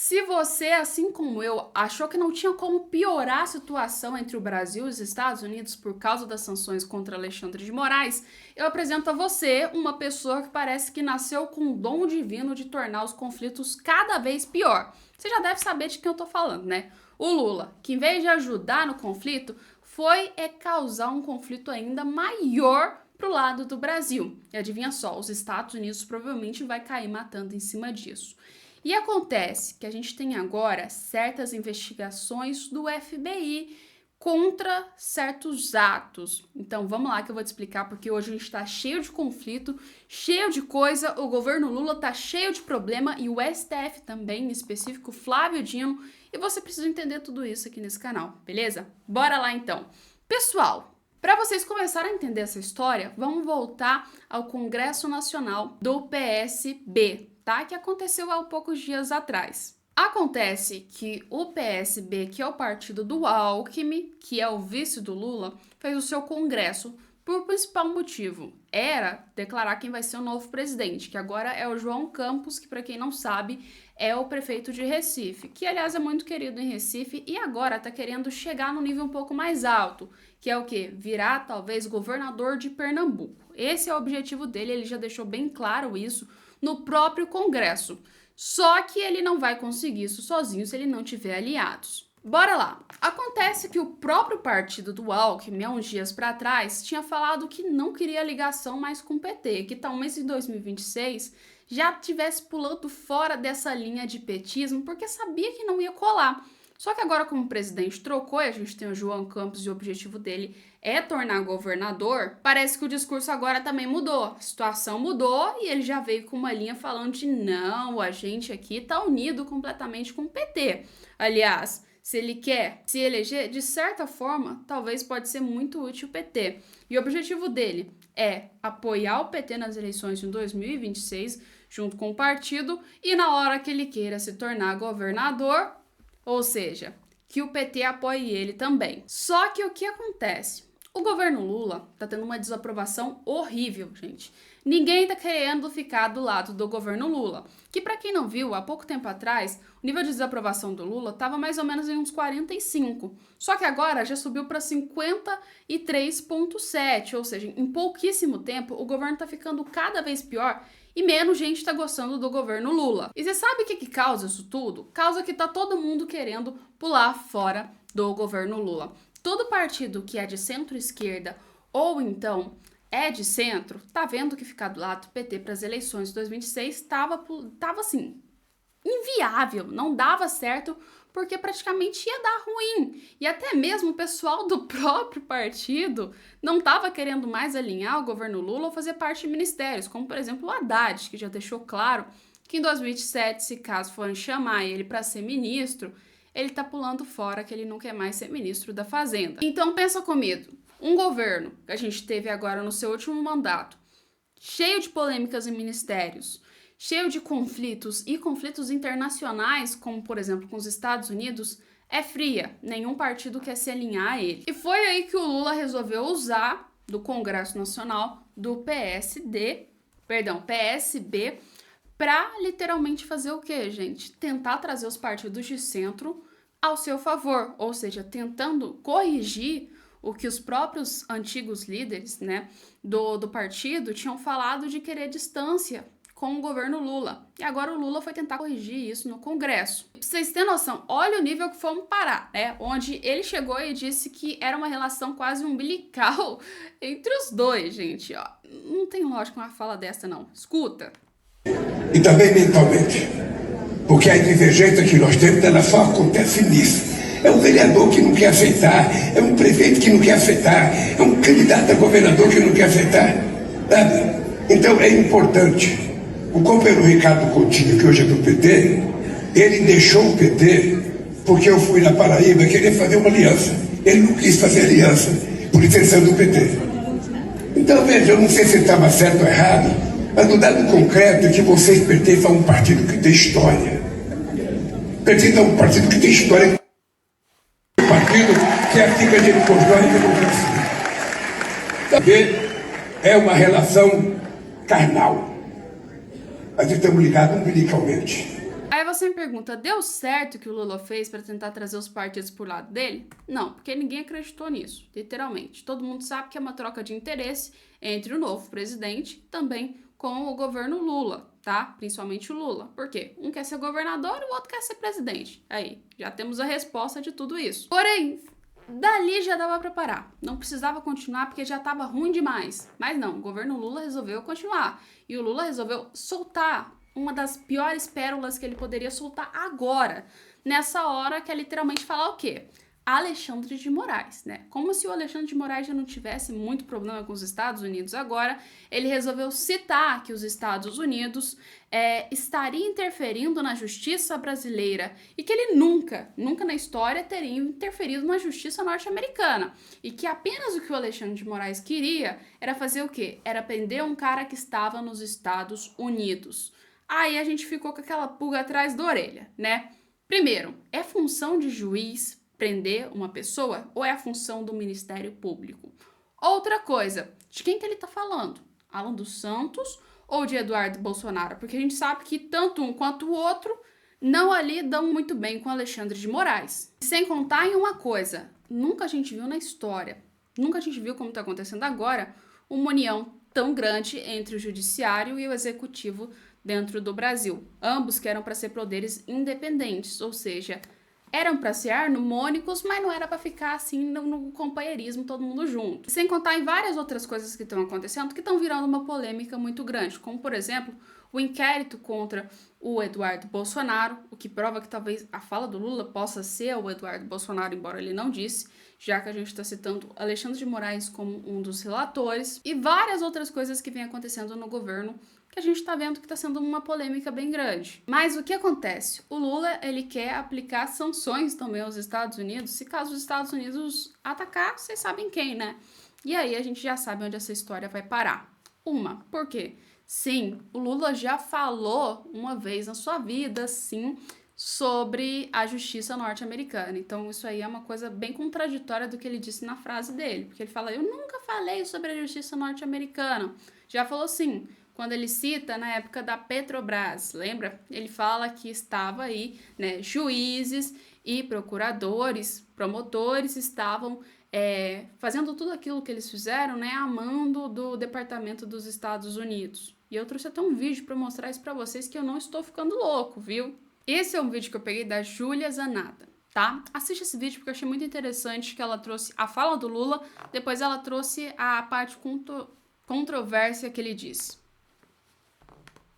Se você, assim como eu, achou que não tinha como piorar a situação entre o Brasil e os Estados Unidos por causa das sanções contra Alexandre de Moraes, eu apresento a você uma pessoa que parece que nasceu com o dom divino de tornar os conflitos cada vez pior. Você já deve saber de quem eu tô falando, né? O Lula, que em vez de ajudar no conflito, foi causar um conflito ainda maior pro lado do Brasil. E adivinha só, os Estados Unidos provavelmente vai cair matando em cima disso. E acontece que a gente tem agora certas investigações do FBI contra certos atos. Então vamos lá que eu vou te explicar, porque hoje a gente tá cheio de conflito, cheio de coisa, o governo Lula tá cheio de problema e o STF também, em específico Flávio Dino, e você precisa entender tudo isso aqui nesse canal, beleza? Bora lá então. Pessoal, para vocês começarem a entender essa história, vamos voltar ao Congresso Nacional do PSB, tá? Que aconteceu há poucos dias atrás. Acontece que o PSB, que é o partido do Alckmin, que é o vice do Lula, fez o seu congresso por principal motivo. Era declarar quem vai ser o novo presidente, que agora é o João Campos, que para quem não sabe, é o prefeito de Recife, que aliás é muito querido em Recife e agora tá querendo chegar no nível um pouco mais alto, que é o quê? Virar talvez governador de Pernambuco. Esse é o objetivo dele, ele já deixou bem claro isso no próprio Congresso. Só que ele não vai conseguir isso sozinho se ele não tiver aliados. Bora lá. Acontece que o próprio partido do Alckmin, há uns dias para trás, tinha falado que não queria ligação mais com o PT, que talvez em 2026 já estivesse pulando fora dessa linha de petismo, porque sabia que não ia colar. Só que agora, como o presidente trocou e a gente tem o João Campos e o objetivo dele é tornar governador, parece que o discurso agora também mudou. A situação mudou e ele já veio com uma linha falando de não, a gente aqui tá unido completamente com o PT. Aliás, se ele quer se eleger, de certa forma, talvez pode ser muito útil o PT. E o objetivo dele é apoiar o PT nas eleições de 2026, junto com o partido, e na hora que ele queira se tornar governador, ou seja, que o PT apoie ele também. Só que o que acontece? O governo Lula tá tendo uma desaprovação horrível, gente. Ninguém tá querendo ficar do lado do governo Lula. Que para quem não viu, há pouco tempo atrás, o nível de desaprovação do Lula tava mais ou menos em uns 45. Só que agora já subiu para 53,7, ou seja, em pouquíssimo tempo o governo tá ficando cada vez pior e menos gente tá gostando do governo Lula. E você sabe o que causa isso tudo? Causa que tá todo mundo querendo pular fora do governo Lula. Todo partido que é de centro-esquerda ou então é de centro, tá vendo que ficar do lado do PT para as eleições de 2026 tava assim, inviável, não dava certo, porque praticamente ia dar ruim. E até mesmo o pessoal do próprio partido não estava querendo mais alinhar o governo Lula ou fazer parte de ministérios, como por exemplo o Haddad, que já deixou claro que em 2027, se caso forem chamar ele para ser ministro, ele tá pulando fora, que ele não quer mais ser ministro da Fazenda. Então pensa comigo, um governo que a gente teve agora no seu último mandato, cheio de polêmicas em ministérios, cheio de conflitos e conflitos internacionais, como por exemplo com os Estados Unidos, é fria. Nenhum partido quer se alinhar a ele. E foi aí que o Lula resolveu usar do Congresso Nacional do PSB, para literalmente fazer o quê, gente? Tentar trazer os partidos de centro ao seu favor, ou seja, tentando corrigir o que os próprios antigos líderes, né, do partido tinham falado de querer distância com o governo Lula. E agora o Lula foi tentar corrigir isso no Congresso. Pra vocês terem noção, olha o nível que fomos parar, né? Onde ele chegou e disse que era uma relação quase umbilical entre os dois, gente. Ó, não tem lógica uma fala dessa, não. Escuta. E também mentalmente. Porque a divergência que nós temos, ela só acontece nisso. É um vereador que não quer aceitar, é um prefeito que não quer aceitar, é um candidato a governador que não quer aceitar, sabe? Então é importante. O companheiro Ricardo Coutinho, que hoje é do PT, ele deixou o PT porque eu fui na Paraíba querer fazer uma aliança. Ele não quis fazer aliança, por isso ele saiu do PT. Então veja, eu não sei se estava certo ou errado, mas no dado concreto é que vocês pertencem a um partido que tem história. Pertencem a um partido que tem história. Um partido que é assim que a gente constrói a democracia. Também é uma relação carnal. Nós estamos ligados umbilicalmente. Aí você me pergunta, deu certo o que o Lula fez para tentar trazer os partidos pro lado dele? Não, porque ninguém acreditou nisso, literalmente. Todo mundo sabe que é uma troca de interesse entre o novo presidente também com o governo Lula, tá? Principalmente o Lula. Por quê? Um quer ser governador e o outro quer ser presidente. Aí, já temos a resposta de tudo isso. Porém, dali já dava para parar. Não precisava continuar porque já estava ruim demais. Mas não, o governo Lula resolveu continuar. E o Lula resolveu soltar uma das piores pérolas que ele poderia soltar agora. Nessa hora que é literalmente falar o quê? Alexandre de Moraes, né? Como se o Alexandre de Moraes já não tivesse muito problema com os Estados Unidos agora, ele resolveu citar que os Estados Unidos estaria interferindo na justiça brasileira e que ele nunca na história teria interferido na justiça norte-americana e que apenas o que o Alexandre de Moraes queria era fazer o quê? Era prender um cara que estava nos Estados Unidos. Aí a gente ficou com aquela pulga atrás da orelha, né? Primeiro, é função de juiz prender uma pessoa ou é a função do Ministério Público? Outra coisa, de quem que ele tá falando? Alan dos Santos ou de Eduardo Bolsonaro? Porque a gente sabe que tanto um quanto o outro não ali dão muito bem com Alexandre de Moraes. Sem contar em uma coisa, nunca a gente viu na história, nunca a gente viu como tá acontecendo agora, uma união tão grande entre o judiciário e o executivo dentro do Brasil. Ambos que eram para ser poderes independentes, ou seja, eram para ser harmônicos, mas não era para ficar assim no companheirismo, todo mundo junto. Sem contar em várias outras coisas que estão acontecendo que estão virando uma polêmica muito grande, como por exemplo, o inquérito contra o Eduardo Bolsonaro, o que prova que talvez a fala do Lula possa ser o Eduardo Bolsonaro, embora ele não disse, já que a gente está citando Alexandre de Moraes como um dos relatores, e várias outras coisas que vem acontecendo no governo que a gente tá vendo que tá sendo uma polêmica bem grande. Mas o que acontece? O Lula, ele quer aplicar sanções também aos Estados Unidos, se caso os Estados Unidos atacar, vocês sabem quem, né? E aí a gente já sabe onde essa história vai parar. Por quê? Sim, o Lula já falou uma vez na sua vida, sim, sobre a justiça norte-americana. Então isso aí é uma coisa bem contraditória do que ele disse na frase dele, porque ele fala, eu nunca falei sobre a justiça norte-americana. Já falou sim, quando ele cita na época da Petrobras, lembra? Ele fala que estava aí, né, juízes e procuradores, promotores estavam fazendo tudo aquilo que eles fizeram, né, a mando do Departamento dos Estados Unidos. E eu trouxe até um vídeo para mostrar isso para vocês que eu não estou ficando louco, viu? Esse é um vídeo que eu peguei da Júlia Zanata, tá? Assiste esse vídeo porque eu achei muito interessante que ela trouxe a fala do Lula, depois ela trouxe a parte controvérsia que ele disse.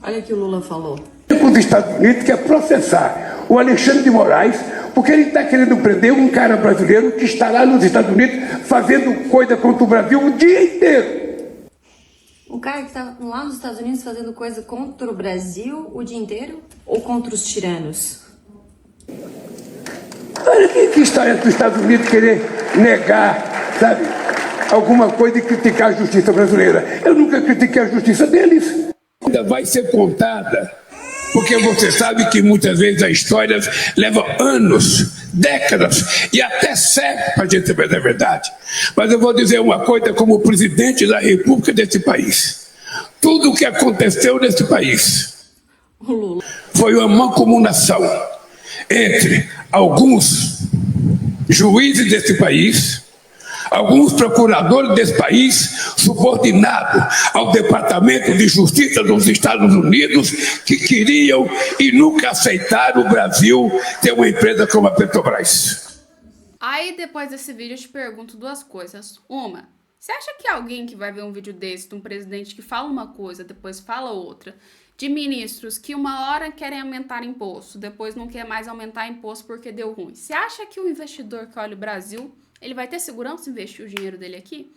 Olha o que o Lula falou. Os Estados Unidos quer processar o Alexandre de Moraes porque ele está querendo prender um cara brasileiro que está lá nos Estados Unidos fazendo coisa contra o Brasil o dia inteiro. O cara que está lá nos Estados Unidos fazendo coisa contra o Brasil o dia inteiro? Ou contra os tiranos? Olha que história dos Estados Unidos querer negar, sabe, alguma coisa e criticar a justiça brasileira. Eu nunca critiquei a justiça deles. Ainda vai ser contada, porque você sabe que muitas vezes a história leva anos, décadas e até séculos para a gente saber da verdade. Mas eu vou dizer uma coisa como presidente da República desse país. Tudo o que aconteceu nesse país foi uma mancomunação entre alguns juízes desse país, alguns procuradores desse país, subordinados ao Departamento de Justiça dos Estados Unidos, que queriam e nunca aceitaram o Brasil ter uma empresa como a Petrobras. Aí, depois desse vídeo, eu te pergunto duas coisas. Uma, você acha que alguém que vai ver um vídeo desse, de um presidente que fala uma coisa, depois fala outra, de ministros que uma hora querem aumentar imposto, depois não quer mais aumentar imposto porque deu ruim, você acha que o investidor que olha o Brasil, ele vai ter segurança em investir o dinheiro dele aqui?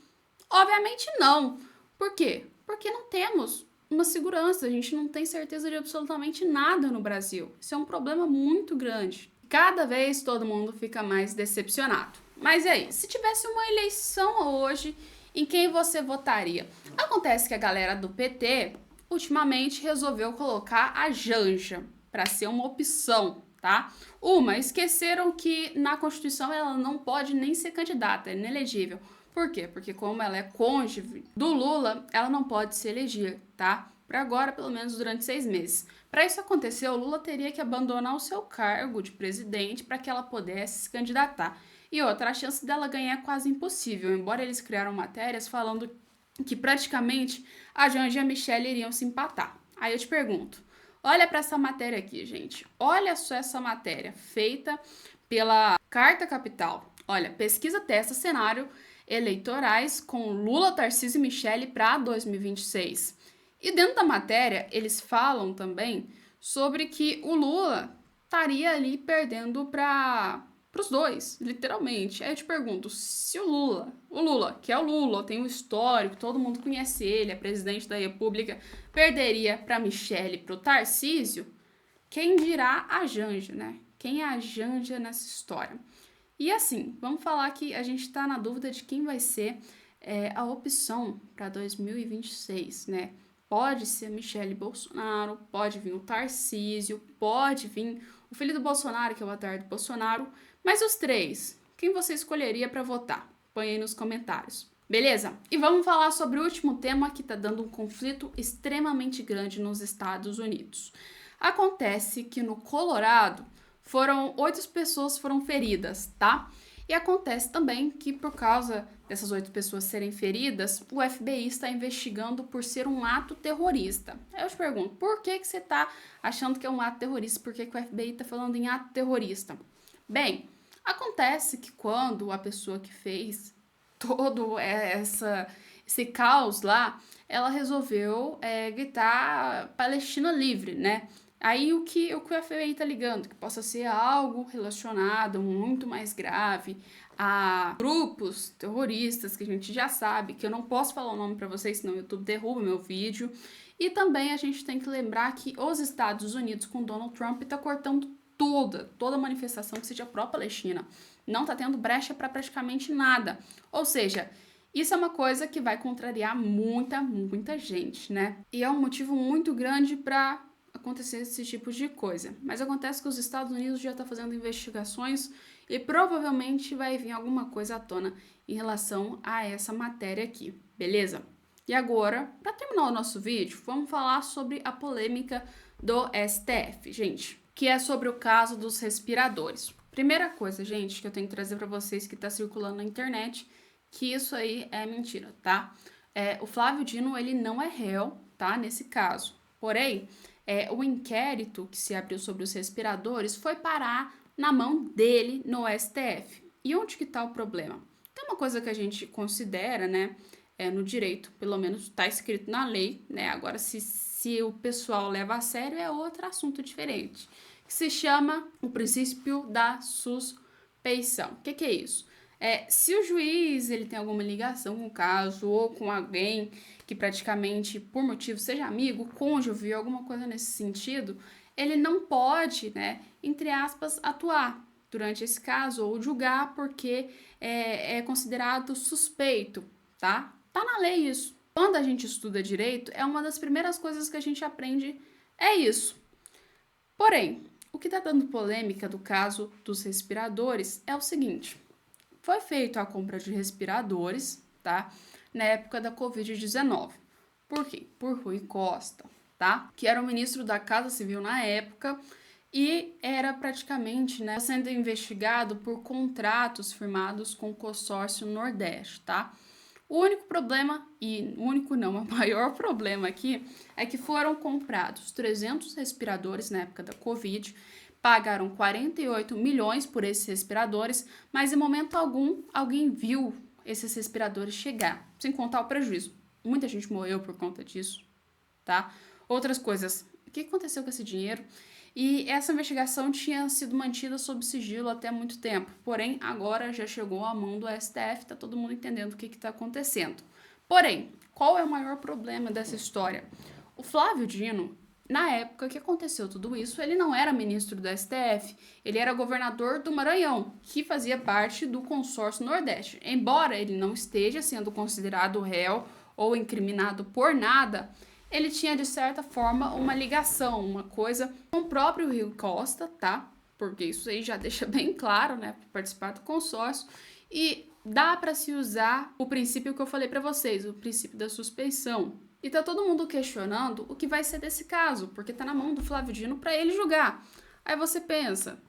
Obviamente não. Por quê? Porque não temos uma segurança, a gente não tem certeza de absolutamente nada no Brasil. Isso é um problema muito grande. Cada vez todo mundo fica mais decepcionado. Mas e aí, se tivesse uma eleição hoje, em quem você votaria? Acontece que a galera do PT, ultimamente, resolveu colocar a Janja para ser uma opção, tá? Esqueceram que na Constituição ela não pode nem ser candidata, é inelegível. Por quê? Porque como ela é cônjuge do Lula, ela não pode se eleger, tá? Por agora, pelo menos durante 6 meses. Para isso acontecer, o Lula teria que abandonar o seu cargo de presidente para que ela pudesse se candidatar. E outra, a chance dela ganhar é quase impossível, embora eles criaram matérias falando que praticamente a Janja e a Michelle iriam se empatar. Aí eu te pergunto, olha para essa matéria aqui, gente. Olha só essa matéria feita pela Carta Capital. Olha, pesquisa testa cenário eleitorais com Lula, Tarcísio e Michelle para 2026. E dentro da matéria, eles falam também sobre que o Lula estaria ali perdendo para os dois, literalmente. Aí eu te pergunto, se o Lula, que é o Lula, tem um histórico, todo mundo conhece ele, é presidente da República, perderia para Michelle e para o Tarcísio, quem dirá a Janja, né? Quem é a Janja nessa história? E assim, vamos falar que a gente está na dúvida de quem vai ser a opção para 2026, né? Pode ser a Michelle Bolsonaro, pode vir o Tarcísio, pode vir o filho do Bolsonaro, que é o Eduardo Bolsonaro, mas os três, quem você escolheria para votar? Põe aí nos comentários. Beleza? E vamos falar sobre o último tema que está dando um conflito extremamente grande nos Estados Unidos. Acontece que no Colorado 8 pessoas foram feridas, tá? E acontece também que por causa dessas 8 pessoas serem feridas, o FBI está investigando por ser um ato terrorista. Aí eu te pergunto, por que você está achando que é um ato terrorista? Por que o FBI está falando em ato terrorista? Bem, acontece que quando a pessoa que fez todo esse caos lá, ela resolveu gritar Palestina livre, né? Aí o que o FBI tá ligando? Que possa ser algo relacionado muito mais grave a grupos terroristas que a gente já sabe, que eu não posso falar o nome para vocês, senão o YouTube derruba meu vídeo. E também a gente tem que lembrar que os Estados Unidos com Donald Trump tá cortando toda manifestação que seja pró-Palestina. Não tá tendo brecha para praticamente nada. Ou seja, isso é uma coisa que vai contrariar muita gente, né? E é um motivo muito grande para acontecer esse tipo de coisa. Mas acontece que os Estados Unidos já estão fazendo investigações e provavelmente vai vir alguma coisa à tona em relação a essa matéria aqui, beleza? E agora, para terminar o nosso vídeo, vamos falar sobre a polêmica do STF, gente, que é sobre o caso dos respiradores. Primeira coisa, gente, que eu tenho que trazer para vocês que está circulando na internet, que isso aí é mentira, tá? O Flávio Dino, ele não é réu, tá? Nesse caso. Porém, o inquérito que se abriu sobre os respiradores foi parar na mão dele no STF. E onde que está o problema? Tem uma coisa que a gente considera, né, no direito, pelo menos está escrito na lei, né, agora se o pessoal leva a sério é outro assunto diferente, que se chama o princípio da suspeição. O que é isso? Se o juiz ele tem alguma ligação com o caso ou com alguém que praticamente, por motivo, seja amigo, cônjuge, alguma coisa nesse sentido, ele não pode, né, entre aspas, atuar durante esse caso ou julgar porque é considerado suspeito, tá? Tá na lei isso. Quando a gente estuda direito, é uma das primeiras coisas que a gente aprende, é isso. Porém, o que tá dando polêmica do caso dos respiradores é o seguinte: foi feita a compra de respiradores, tá? Na época da Covid-19. Por quê? Por Rui Costa, tá? Que era o ministro da Casa Civil na época e era praticamente, né, sendo investigado por contratos firmados com o consórcio Nordeste, tá? O único problema, o maior problema aqui, é que foram comprados 300 respiradores na época da Covid, pagaram 48 milhões por esses respiradores, mas em momento algum alguém viu esses respiradores chegar, sem contar o prejuízo. Muita gente morreu por conta disso, tá? Outras coisas, o que aconteceu com esse dinheiro? E essa investigação tinha sido mantida sob sigilo até muito tempo, porém agora já chegou à mão do STF, tá todo mundo entendendo o que está acontecendo. Porém, qual é o maior problema dessa história? O Flávio Dino, na época que aconteceu tudo isso, ele não era ministro do STF, ele era governador do Maranhão, que fazia parte do consórcio Nordeste. Embora ele não esteja sendo considerado réu ou incriminado por nada, ele tinha, de certa forma, uma ligação, uma coisa com o próprio Rui Costa, tá? Porque isso aí já deixa bem claro, né? Para participar do consórcio. E dá para se usar o princípio que eu falei para vocês, o princípio da suspeição, E tá todo mundo questionando o que vai ser desse caso, porque tá na mão do Flávio Dino para ele julgar. Aí você pensa,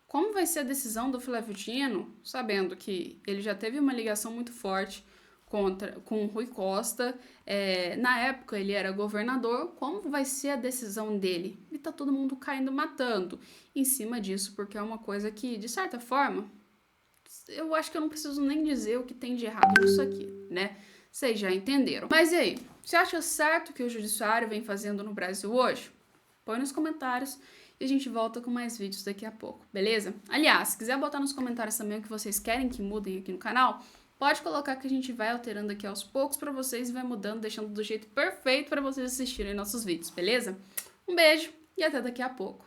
como vai ser a decisão do Flávio Dino, sabendo que ele já teve uma ligação muito forte com o Rui Costa, na época ele era governador, como vai ser a decisão dele? E tá todo mundo caindo matando em cima disso, porque é uma coisa que, de certa forma, eu acho que eu não preciso nem dizer o que tem de errado nisso aqui, né? Vocês já entenderam. Mas e aí? Você acha certo o que o judiciário vem fazendo no Brasil hoje? Põe nos comentários e a gente volta com mais vídeos daqui a pouco, beleza? Aliás, se quiser botar nos comentários também o que vocês querem que mudem aqui no canal, pode colocar que a gente vai alterando aqui aos poucos para vocês e vai mudando, deixando do jeito perfeito para vocês assistirem nossos vídeos, beleza? Um beijo e até daqui a pouco.